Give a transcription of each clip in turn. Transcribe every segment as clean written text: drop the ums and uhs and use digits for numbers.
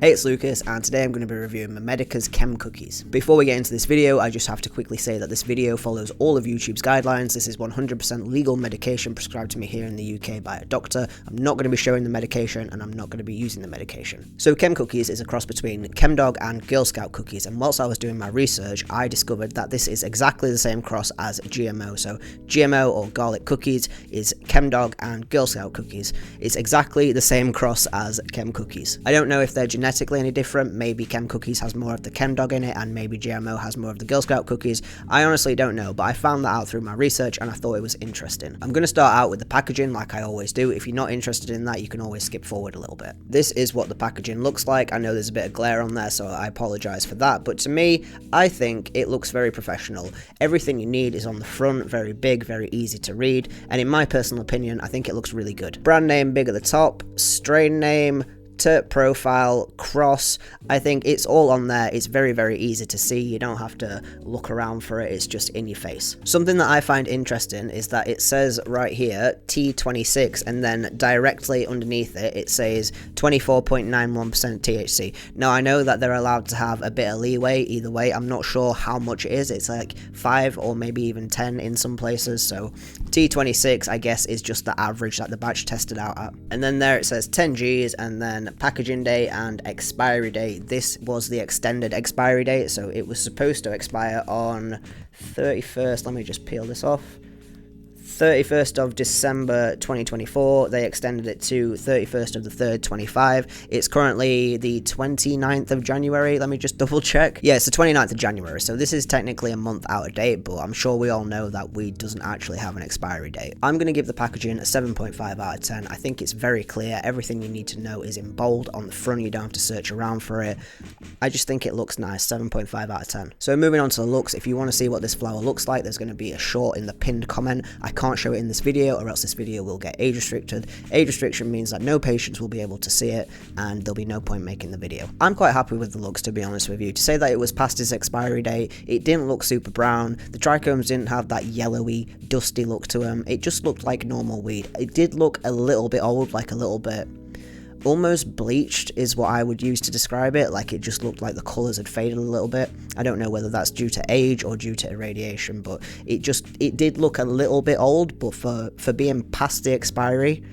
Hey, it's Lucas, and today I'm going to be reviewing Mamedica's Chem Cookies. Before we get into this video, I just have to quickly say that this video follows all of YouTube's guidelines. This is 100% legal medication prescribed to me here in the UK by a doctor. I'm not going to be showing the medication, and I'm not going to be using the medication. So Chem Cookies is a cross between ChemDog and Girl Scout cookies, and whilst I was doing my research, I discovered that this is exactly the same cross as GMO. So GMO, or garlic cookies, is ChemDog, and Girl Scout cookies is exactly the same cross as Chem Cookies. I don't know if they're genetically any different. Maybe Chem Cookies has more of the ChemDog in it, and maybe GMO has more of the Girl Scout cookies. I honestly don't know, but I found that out through my research, and I thought it was interesting. I'm going to start out with the packaging like I always do. If you're not interested in that, you can always skip forward a little bit. This is what the packaging looks like. I know there's a bit of glare on there, so I apologize for that, but to me, I think it looks very professional. Everything you need is on the front, very big, very easy to read, and in my personal opinion, I think it looks really good. Brand name big at the top, strain name, terp profile, cross. I think it's all on there. It's very, very easy to see. You don't have to look around for it. It's just in your face. Something that I find interesting is that it says right here T26, and then directly underneath it, it says 24.91% THC. Now, I know that they're allowed to have a bit of leeway either way. I'm not sure how much it is. It's like 5 or maybe even 10 in some places. So T26, I guess, is just the average that the batch tested out at. And then there it says 10 Gs, and then packaging date and expiry date. This was the extended expiry date, so it was supposed to expire on 31st. Let me just peel this off. 31st of December 2024. They extended it to 31st of the 3rd 25. It's currently the 29th of January. Let me just double check. Yeah, it's the 29th of January, so this is technically a month out of date, but I'm sure we all know that weed doesn't actually have an expiry date. I'm going to give the packaging a 7.5 out of 10. I think it's very clear. Everything you need to know is in bold on the front. You don't have to search around for it. I just think it looks nice. 7.5 out of 10. So moving on to the looks, if you want to see what this flower looks like, there's going to be a short in the pinned comment. I can't show it in this video, or else this video will get age restricted. Age restriction means that no patients will be able to see it, and there'll be no point making the video. I'm quite happy with the looks, to be honest with you. To say that it was past its expiry date, it didn't look super brown. The trichomes didn't have that yellowy, dusty look to them. It just looked like normal weed. It did look a little bit old, like a little bit almost bleached is what I would use to describe it. Like, it just looked like the colours had faded a little bit. I don't know whether that's due to age or due to irradiation, but it did look a little bit old. But for being past the expiry,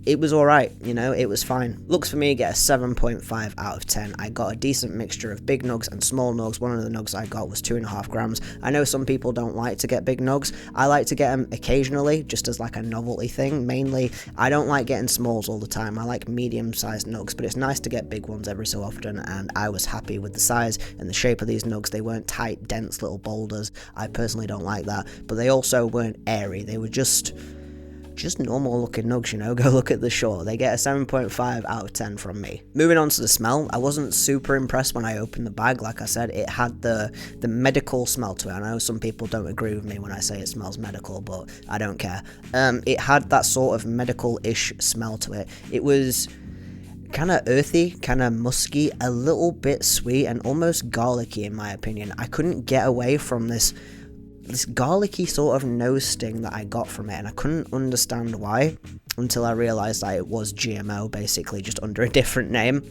it was alright, you know, it was fine. Looks for me get a 7.5 out of 10. I got a decent mixture of big nugs and small nugs. One of the nugs I got was 2.5 grams. I know some people don't like to get big nugs. I like to get them occasionally, just as like a novelty thing. Mainly, I don't like getting smalls all the time. I like medium-sized nugs, but it's nice to get big ones every so often, and I was happy with the size and the shape of these nugs. They weren't tight, dense little boulders. I personally don't like that, but they also weren't airy. They were just normal looking nugs, you know. Go look at the short. They get a 7.5 out of 10 from me. Moving on to the smell, I wasn't super impressed when I opened the bag. Like I said, it had the medical smell to it. I know some people don't agree with me when I say it smells medical, but I don't care. It had that sort of medical-ish smell to it. It was kind of earthy, kind of musky, a little bit sweet, and almost garlicky in my opinion. I couldn't get away from this garlicky sort of nose sting that I got from it, and I couldn't understand why until I realised that it was GMO, basically, just under a different name.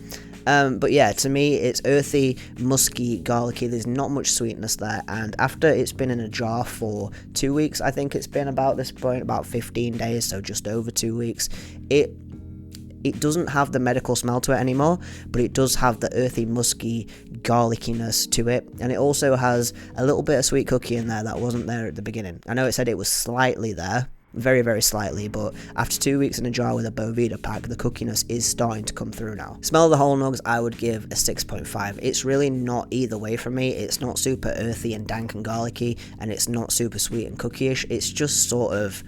But yeah, to me, it's earthy, musky, garlicky. There's not much sweetness there, and after it's been in a jar for 2 weeks, I think it's been about this point, about 15 days, so just over 2 weeks, it doesn't have the medical smell to it anymore, but it does have the earthy, musky, garlickiness to it, and it also has a little bit of sweet cookie in there that wasn't there at the beginning. I know it said it was slightly there, very, very slightly, but after 2 weeks in a jar with a Boveda pack, the cookiness is starting to come through now. Smell of the whole nugs, I would give a 6.5. It's really not either way for me. It's not super earthy and dank and garlicky, and it's not super sweet and cookie-ish. It's just sort of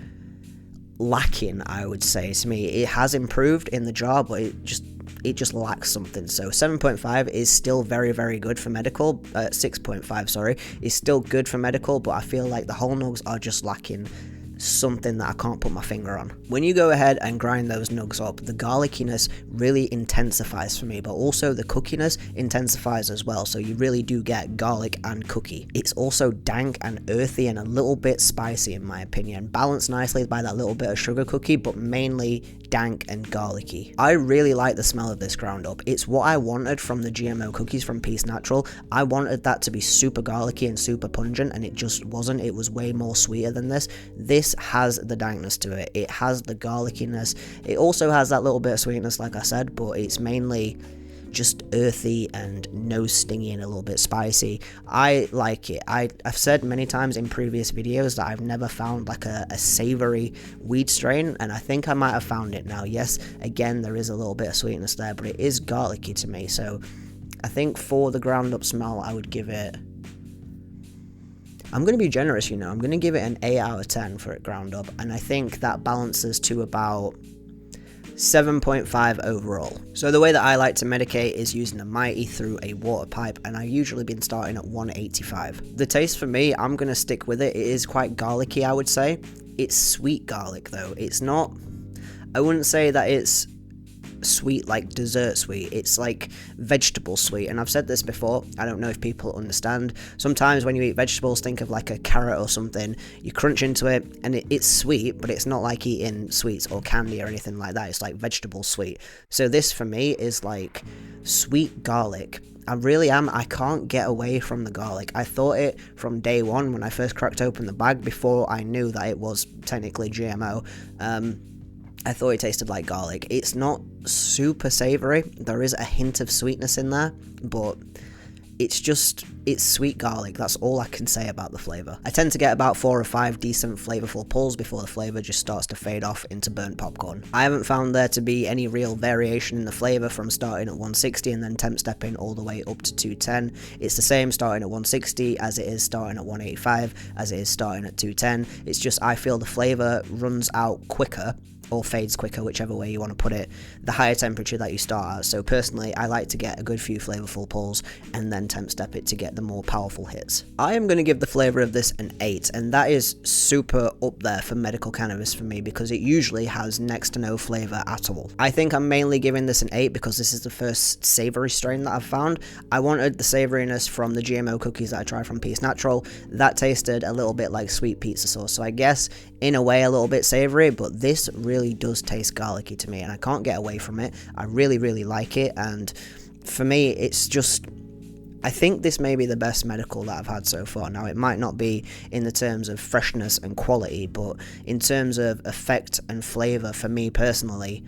lacking, I would say. To me, it has improved in the jar, but it just lacks something. So 7.5 is still very, very good for medical. 6.5, sorry, is still good for medical, but I feel like the whole nugs are just lacking something that I can't put my finger on. When you go ahead and grind those nugs up, the garlickiness really intensifies for me, but also the cookiness intensifies as well, so you really do get garlic and cookie. It's also dank and earthy and a little bit spicy in my opinion, balanced nicely by that little bit of sugar cookie, but mainly dank and garlicky. I really like the smell of this ground up. It's what I wanted from the GMO cookies from Peace Natural. I wanted that to be super garlicky and super pungent, and it just wasn't. It was way more sweeter than this. This has the dankness to it. It has the garlickiness. It also has that little bit of sweetness, like I said, but it's mainly just earthy and nose stingy and a little bit spicy. I like it. I've said many times in previous videos that I've never found like a savory weed strain, and I think I might have found it now. Yes, again, there is a little bit of sweetness there, but it is garlicky to me. So I think for the ground up smell, I would give it, I'm going to be generous, you know, I'm going to give it an 8 out of 10 for it ground up, and I think that balances to about 7.5 overall. So the way that I like to medicate is using a Mighty through a water pipe, and I've usually been starting at 185. The taste for me, I'm going to stick with it. It is quite garlicky, I would say. It's sweet garlic though. It's not, I wouldn't say that it's sweet like dessert sweet. It's like vegetable sweet, and I've said this before, I don't know if people understand. Sometimes when you eat vegetables, think of like a carrot or something, you crunch into it and it's sweet, but it's not like eating sweets or candy or anything like that. It's like vegetable sweet. So this for me is like sweet garlic. I really am. I can't get away from the garlic. I thought it from day one when I first cracked open the bag, before I knew that it was technically GMO. I thought it tasted like garlic. It's not super savory. There is a hint of sweetness in there, but it's sweet garlic. That's all I can say about the flavour. I tend to get about 4 or 5 decent flavourful pulls before the flavour just starts to fade off into burnt popcorn. I haven't found there to be any real variation in the flavour from starting at 160 and then temp stepping all the way up to 210. It's the same starting at 160 as it is starting at 185, as it is starting at 210. It's just I feel the flavour runs out quicker, or fades quicker, whichever way you want to put it, the higher temperature that you start at. So personally, I like to get a good few flavorful pulls and then temp step it to get the more powerful hits. I am going to give the flavor of this an 8, and that is super up there for medical cannabis for me, because it usually has next to no flavor at all. I think I'm mainly giving this an 8 because this is the first savory strain that I've found. I wanted the savoriness from the GMO cookies that I tried from Peace Natural. That tasted a little bit like sweet pizza sauce, so I guess in a way a little bit savory, but this really does taste garlicky to me, and I can't get away from it. I really like it, and for me it's just, I think this may be the best medical that I've had so far. Now, it might not be in the terms of freshness and quality, but in terms of effect and flavor, for me personally,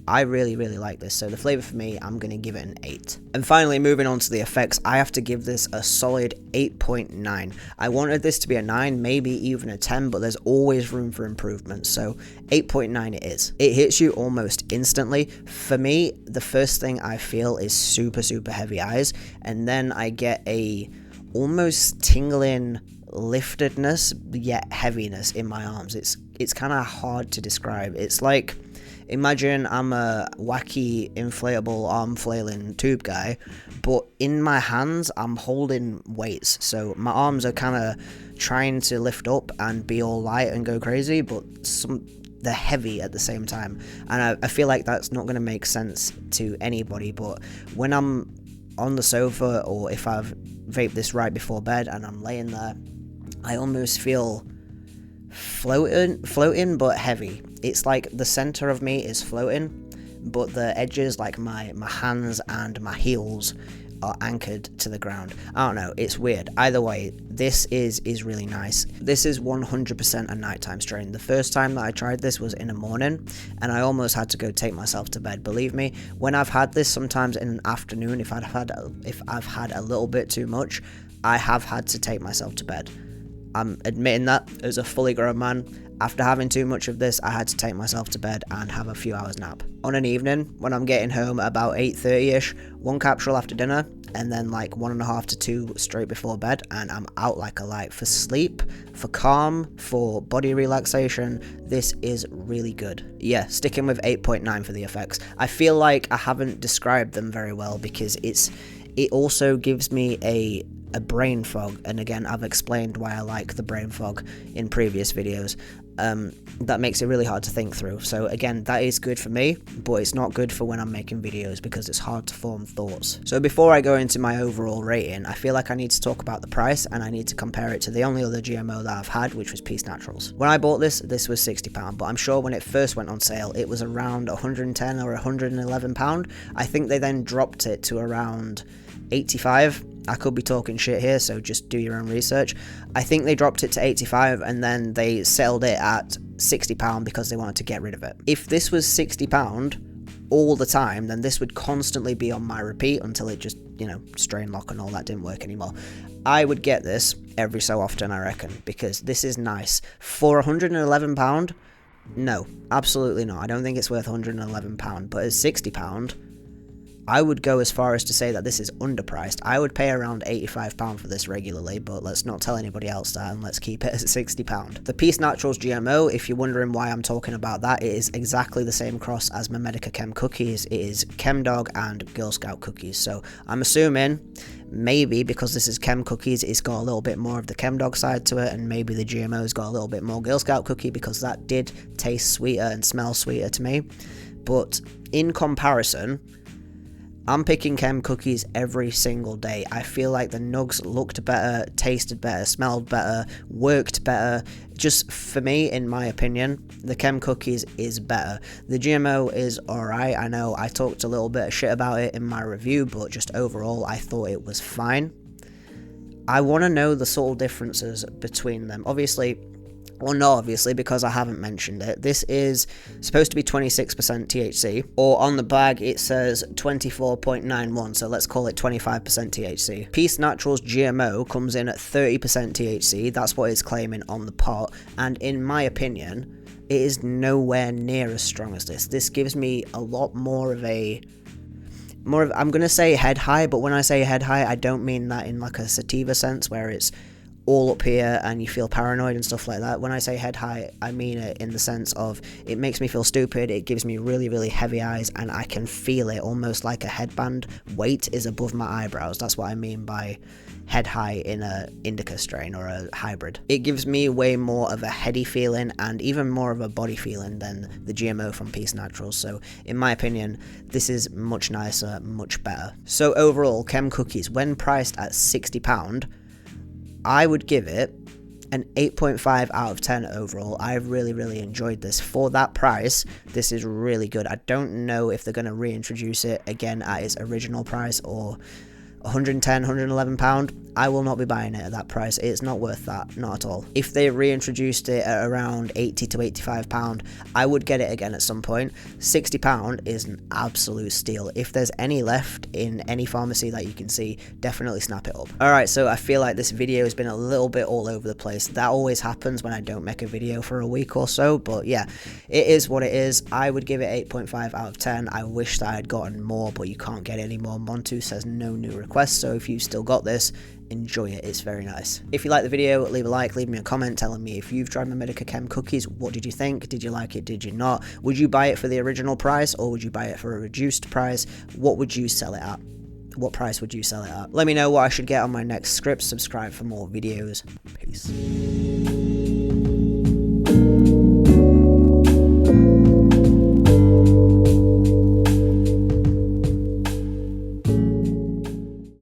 I really like this. So the flavor for me, I'm going to give it an 8. And finally, moving on to the effects, I have to give this a solid 8.9. I wanted this to be a 9, maybe even a 10, but there's always room for improvement. So 8.9 it is. It hits you almost instantly. For me, the first thing I feel is super heavy eyes, and then I get a almost tingling liftedness yet heaviness in my arms. It's kind of hard to describe. It's like, imagine I'm a wacky inflatable arm flailing tube guy, but in my hands I'm holding weights, so my arms are kind of trying to lift up and be all light and go crazy, but they're heavy at the same time, and I feel like that's not going to make sense to anybody. But when I'm on the sofa, or if I've vaped this right before bed and I'm laying there, I almost feel floating but heavy. It's like the center of me is floating, but the edges, like my hands and my heels, are anchored to the ground. I don't know, it's weird. Either way, this is really nice. This is 100% a nighttime strain. The first time that I tried this was in the morning, and I almost had to go take myself to bed. Believe me, when I've had this sometimes in an afternoon, if I've had a little bit too much, I have had to take myself to bed. I'm admitting that as a fully grown man. After having too much of this, I had to take myself to bed and have a few hours nap. On an evening, when I'm getting home at about 8:30ish, 1 capsule after dinner, and then like 1.5 to 2 straight before bed, and I'm out like a light. For sleep, for calm, for body relaxation, this is really good. Yeah, sticking with 8.9 for the effects. I feel like I haven't described them very well, because it also gives me a a brain fog, and again, I've explained why I like the brain fog in previous videos. That makes it really hard to think through. So again, that is good for me, but it's not good for when I'm making videos because it's hard to form thoughts. So before I go into my overall rating, I feel like I need to talk about the price, and I need to compare it to the only other GMO that I've had, which was Peace Naturals. When I bought this was £60, but I'm sure when it first went on sale, it was around £110 or £111. I think they then dropped it to around £85. I could be talking shit here, so just do your own research. I think they dropped it to £85 and then they settled it at £60 because they wanted to get rid of it. If this was £60 all the time, then this would constantly be on my repeat until it just, strain lock and all that didn't work anymore. I would get this every so often, I reckon, because this is nice. For £111, no, absolutely not. I don't think it's worth £111, but at £60, I would go as far as to say that this is underpriced. I would pay around £85 for this regularly, but let's not tell anybody else that, and let's keep it at £60. The Peace Naturals GMO, if you're wondering why I'm talking about that, it is exactly the same cross as Mamedica Chem Cookies. It is ChemDog and Girl Scout cookies. So I'm assuming maybe because this is Chem Cookies, it's got a little bit more of the ChemDog side to it, and maybe the GMO's got a little bit more Girl Scout cookie because that did taste sweeter and smell sweeter to me. But in comparison, I'm picking Chem Cookies every single day. I feel like the nugs looked better, tasted better, smelled better, worked better. Just for me, in my opinion, the Chem Cookies is better. The GMO is alright. I know I talked a little bit of shit about it in my review, but just overall, I thought it was fine. I want to know the subtle differences between them. Obviously, well, not obviously, because I haven't mentioned it. This is supposed to be 26% THC, or on the bag it says 24.91, so let's call it 25% THC. Peace Naturals GMO comes in at 30% THC, that's what it's claiming on the pot, and in my opinion, it is nowhere near as strong as this. This gives me a lot more of, I'm going to say head high, but when I say head high, I don't mean that in like a sativa sense, where it's all up here and you feel paranoid and stuff like that. When I say head high, I mean it in the sense of it makes me feel stupid, it gives me really, really heavy eyes, and I can feel it almost like a headband weight is above my eyebrows. That's what I mean by head high in a indica strain or a hybrid. It gives me way more of a heady feeling and even more of a body feeling than the GMO from Peace Naturals. So in my opinion, this is much nicer, much better. So overall, Chem Cookies, when priced at £60, I would give it an 8.5 out of 10 overall. I really, really enjoyed this. For that price, this is really good. I don't know if they're going to reintroduce it again at its original price or £110, £111. I will not be buying it at that price. It's not worth that, not at all. If they reintroduced it at around £80 to £85, I would get it again at some point. £60 is an absolute steal. If there's any left in any pharmacy that you can see, definitely snap it up. Alright, so I feel like this video has been a little bit all over the place. That always happens when I don't make a video for a week or so, but yeah, it is what it is. I would give it 8.5 out of 10. I wish that I had gotten more, but you can't get any more. Montu says no new requests, so if you've still got this, enjoy it, it's very nice. If you like the video, leave a like, leave me a comment telling me if you've tried Mamedica Chem Cookies, what did you think? Did you like it? Did you not? Would you buy it for the original price, or would you buy it for a reduced price? What would you sell it at? What price would you sell it at? Let me know what I should get on my next script. Subscribe for more videos. Peace.